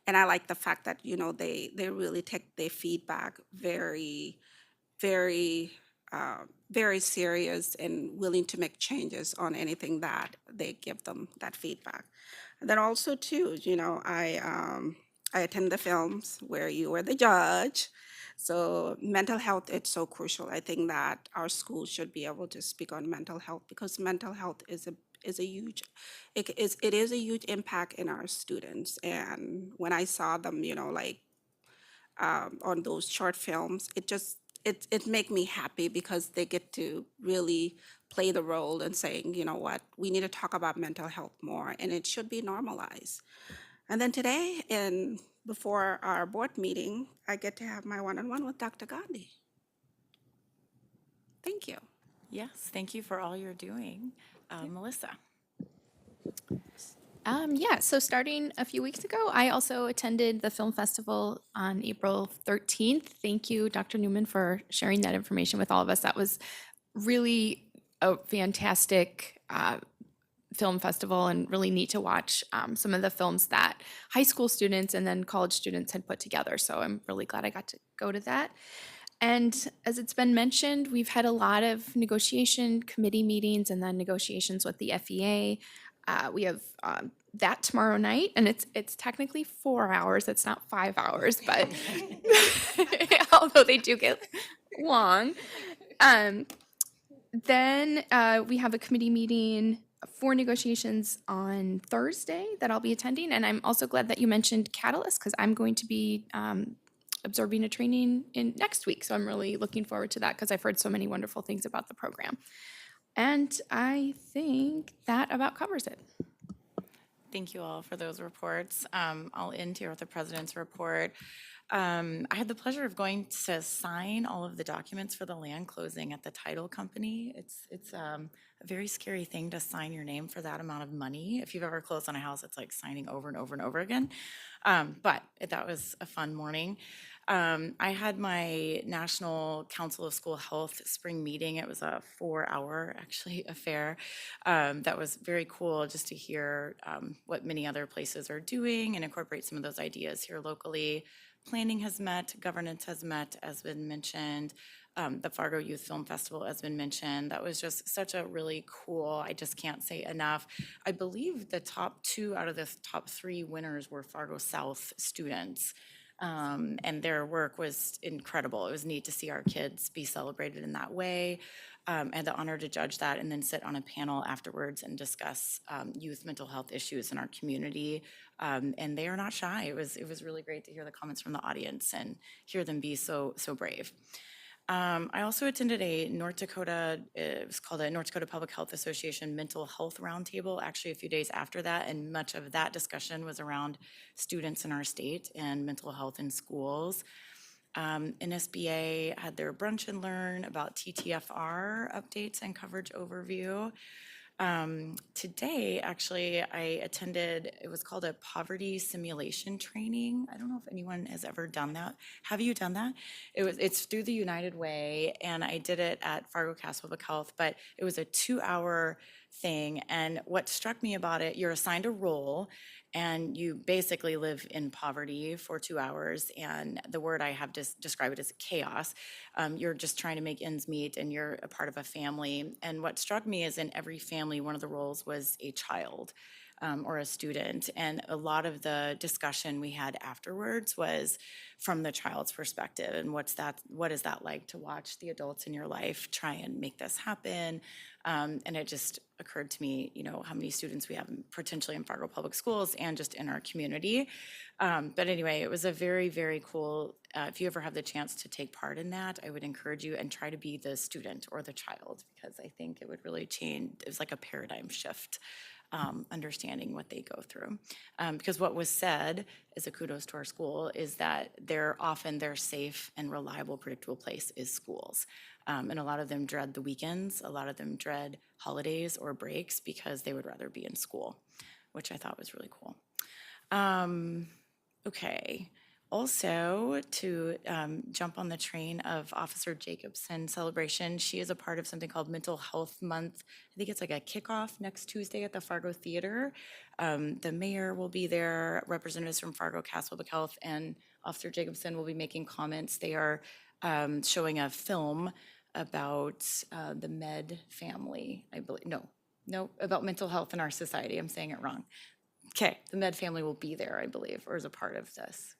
And I like the fact that, they really take their feedback very, very very serious and willing to make changes on anything that they give them that feedback. And then also too, I attend the films where you were the judge. So mental health is so crucial. I think that our schools should be able to speak on mental health because mental health is a huge it is a huge impact in our students. And when I saw them, on those short films, it make me happy because they get to really play the role and saying, you know what, we need to talk about mental health more, and it should be normalized. And then today, and before our board meeting, I get to have my one-on-one with Dr. Gandhi. Thank you. Yes, thank you for all you're doing. Melissa? Yeah, so starting a few weeks ago, I also attended the film festival on April 13th. Thank you, Dr. Newman, for sharing that information with all of us. That was really a fantastic film festival and really neat to watch some of the films that high school students and then college students had put together. So I'm really glad I got to go to that. And as it's been mentioned, we've had a lot of negotiation committee meetings and then negotiations with the FEA. We have that tomorrow night, and it's technically 4 hours. It's not 5 hours, but although they do get long. Then we have a committee meeting for negotiations on Thursday that I'll be attending, and I'm also glad that you mentioned Catalyst because I'm going to be absorbing a training in next week. So I'm really looking forward to that because I've heard so many wonderful things about the program. And I think that about covers it. Thank you all for those reports. I'll end here with the president's report. I had the pleasure of going to sign all of the documents for the land closing at the title company. It's a very scary thing to sign your name for that amount of money. If you've ever closed on a house, it's like signing over and over and over again. But that was a fun morning. I had my National Council of School Health spring meeting. It was a 4-hour actually affair. That was very cool just to hear what many other places are doing and incorporate some of those ideas here locally. Planning has met, governance has met, as been mentioned. The Fargo Youth Film Festival has been mentioned. That was just such a really cool, I just can't say enough. I believe the top 2 out of the top 3 winners were Fargo South students. And their work was incredible. It was neat to see our kids be celebrated in that way. I had the honor to judge that and then sit on a panel afterwards and discuss youth mental health issues in our community. And they are not shy. It was really great to hear the comments from the audience and hear them be so brave. I also attended a North Dakota, it was called a North Dakota Public Health Association Mental Health Roundtable, actually a few days after that, and much of that discussion was around students in our state and mental health in schools. NSBA had their brunch and learn about TTFR updates and coverage overview. Today, actually, I attended, it was called a poverty simulation training. I don't know if anyone has ever done that. Have you done that? It's through the United Way, and I did it at Fargo Cass Public Health, but it was a 2-hour thing. And what struck me about it, you're assigned a role, and you basically live in poverty for 2 hours. And the word I have to describe it as chaos. You're just trying to make ends meet, and you're a part of a family. And what struck me is in every family, one of the roles was a child or a student. And a lot of the discussion we had afterwards was from the child's perspective. And what is that like to watch the adults in your life try and make this happen? And it just occurred to me, how many students we have potentially in Fargo Public Schools and just in our community. But anyway, it was a very, very cool, if you ever have the chance to take part in that, I would encourage you and try to be the student or the child, because I think it would really change, it was like a paradigm shift. Understanding what they go through. Because what was said, as a kudos to our school, is that their safe and reliable, predictable place is schools. And a lot of them dread the weekends, a lot of them dread holidays or breaks because they would rather be in school, which I thought was really cool. Okay. Also, to jump on the train of Officer Jacobson celebration, she is a part of something called Mental Health Month. I think it's like a kickoff next Tuesday at the Fargo Theater. The mayor will be there, representatives from Fargo Cass Public Health, and Officer Jacobson will be making comments. They are showing a film about the Med family, I believe. No, about mental health in our society. I'm saying it wrong. Okay, the Med family will be there, I believe, or is a part of this.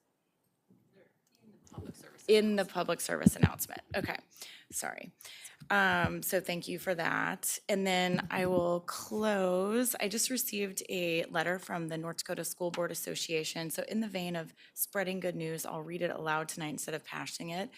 In the public service announcement. Okay, sorry. So thank you for that. And then I will close. I just received a letter from the North Dakota School Board Association. So in the vein of spreading good news, I'll read it aloud tonight instead of passing it.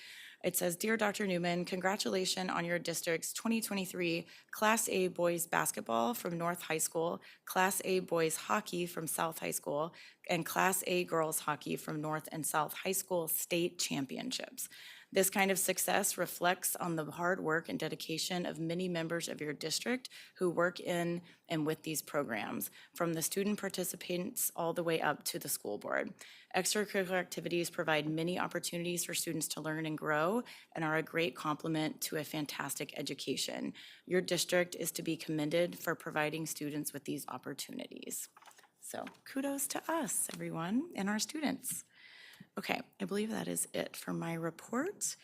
It says, "Dear Dr. Newman, congratulations on your district's 2023 Class A Boys Basketball from North High School, Class A Boys Hockey from South High School, and Class A Girls Hockey from North and South High School state championships. This kind of success reflects on the hard work and dedication of many members of your district who work in and with these programs, from the student participants all the way up to the school board. Extracurricular activities provide many opportunities for students to learn and grow and are a great complement to a fantastic education. Your district is to be commended for providing students with these opportunities." So kudos to us, everyone, and our students. Okay, I believe that is it for my report.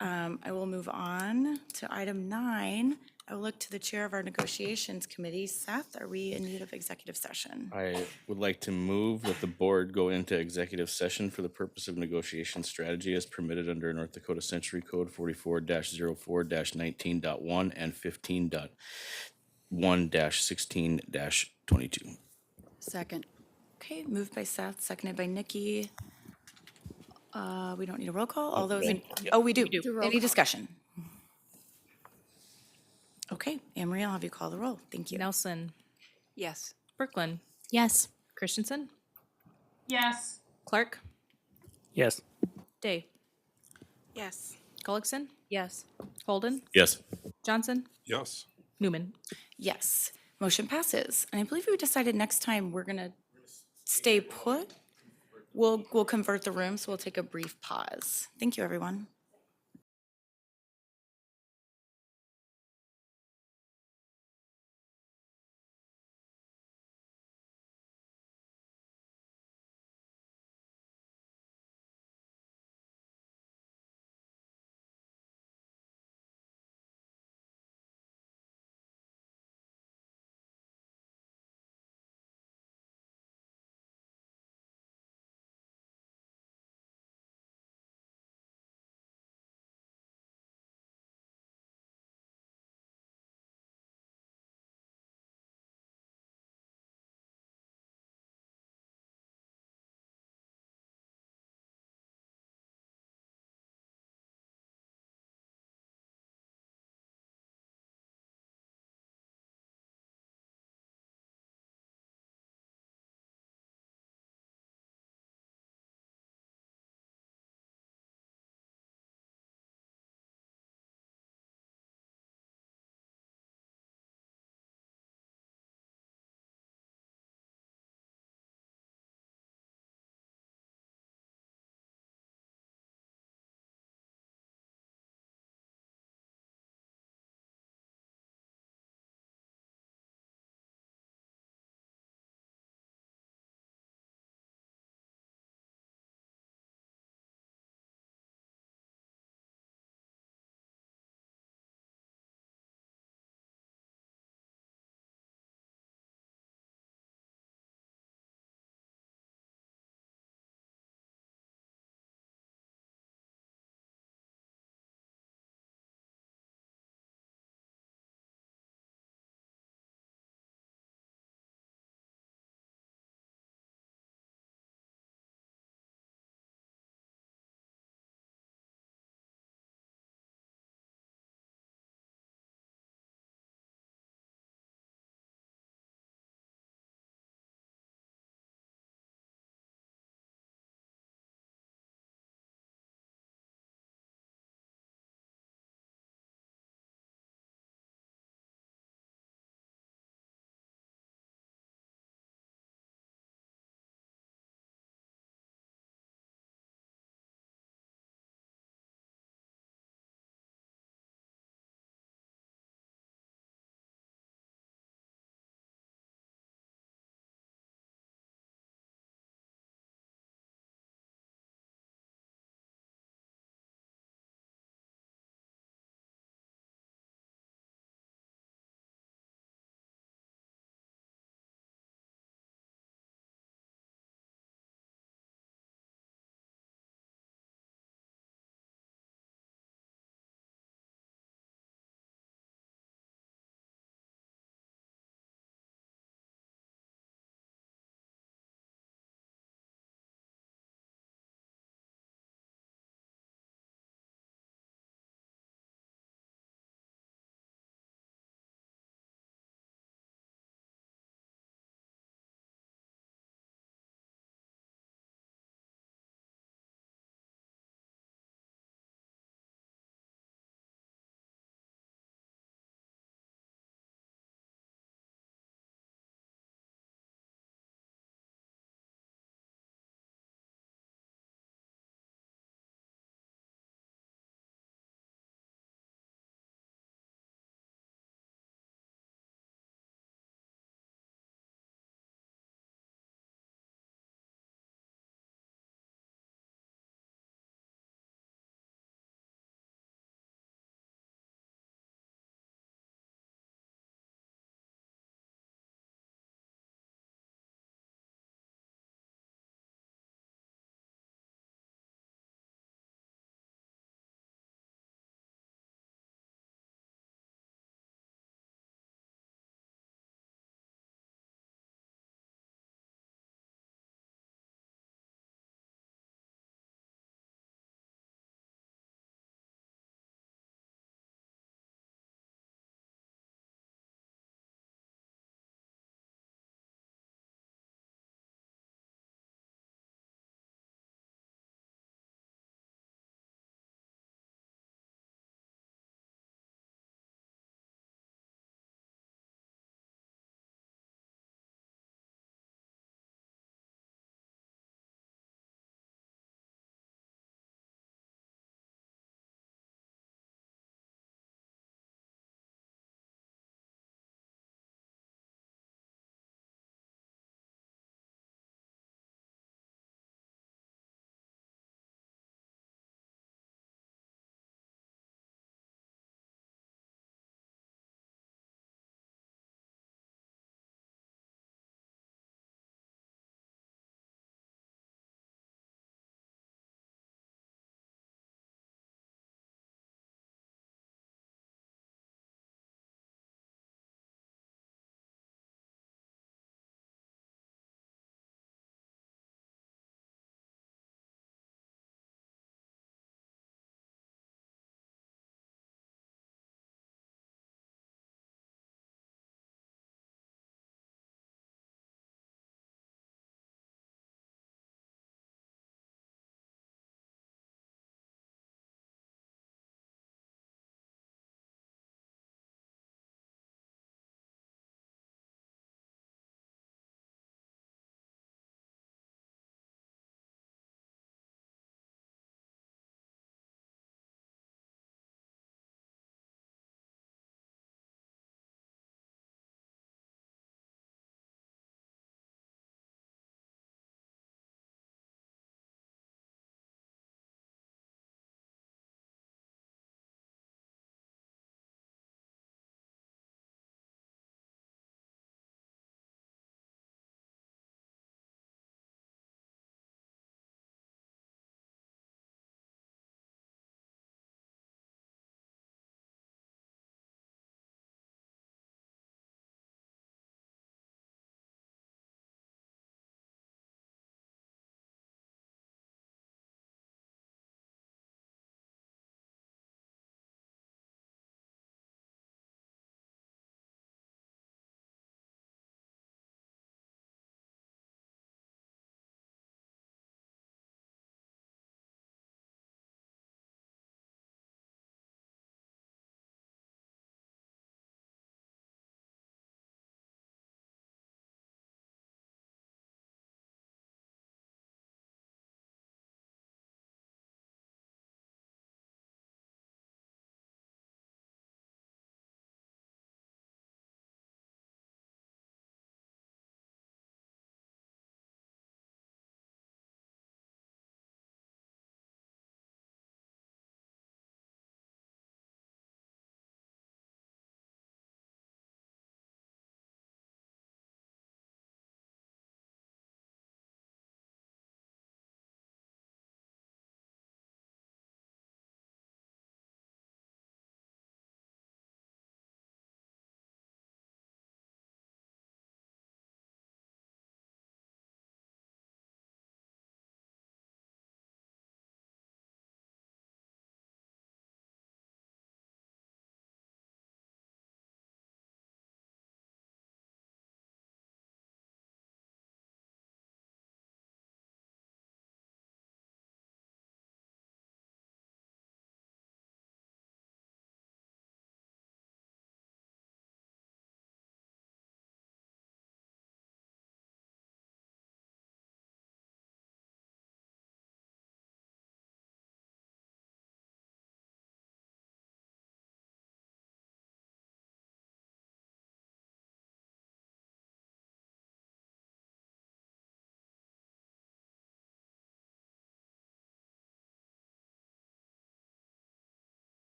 I will move on to item 9. I will look to the chair of our negotiations committee. Seth, are we in need of executive session? I would like to move that the board go into executive session for the purpose of negotiation strategy as permitted under North Dakota Century Code 44-04-19.1 and 15.1-16-22. Second. Okay, moved by Seth, seconded by Nikki. We don't need a roll call. All those in, oh, we do. Any discussion? Okay, Anne Marie, I'll have you call the roll. Thank you. Nelson, Yes. Brooklyn, Yes. Christensen, Yes. Clark, Yes. Day, Yes. Gullickson, Yes. Holden, Yes. Johnson, Yes. Newman. Yes, motion passes. And I believe we decided next time we're gonna stay put. We'll convert the room, so we'll take a brief pause. Thank you, everyone.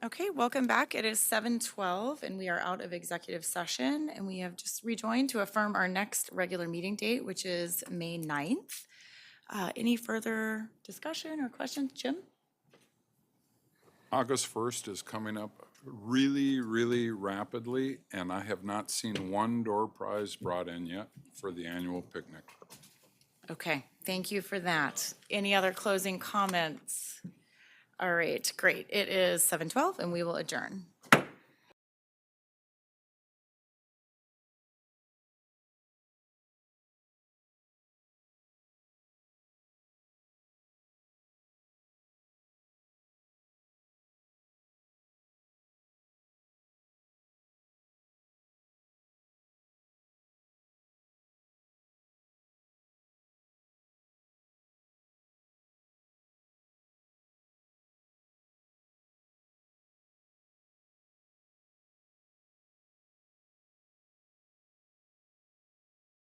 Okay, welcome back. It is 7:12 and we are out of executive session and we have just rejoined to affirm our next regular meeting date, which is May 9th. Any further discussion or questions, Jim? August 1st is coming up really, really rapidly, and I have not seen one door prize brought in yet for the annual picnic. Okay, thank you for that. Any other closing comments? All right, great. It is 7:12 and we will adjourn.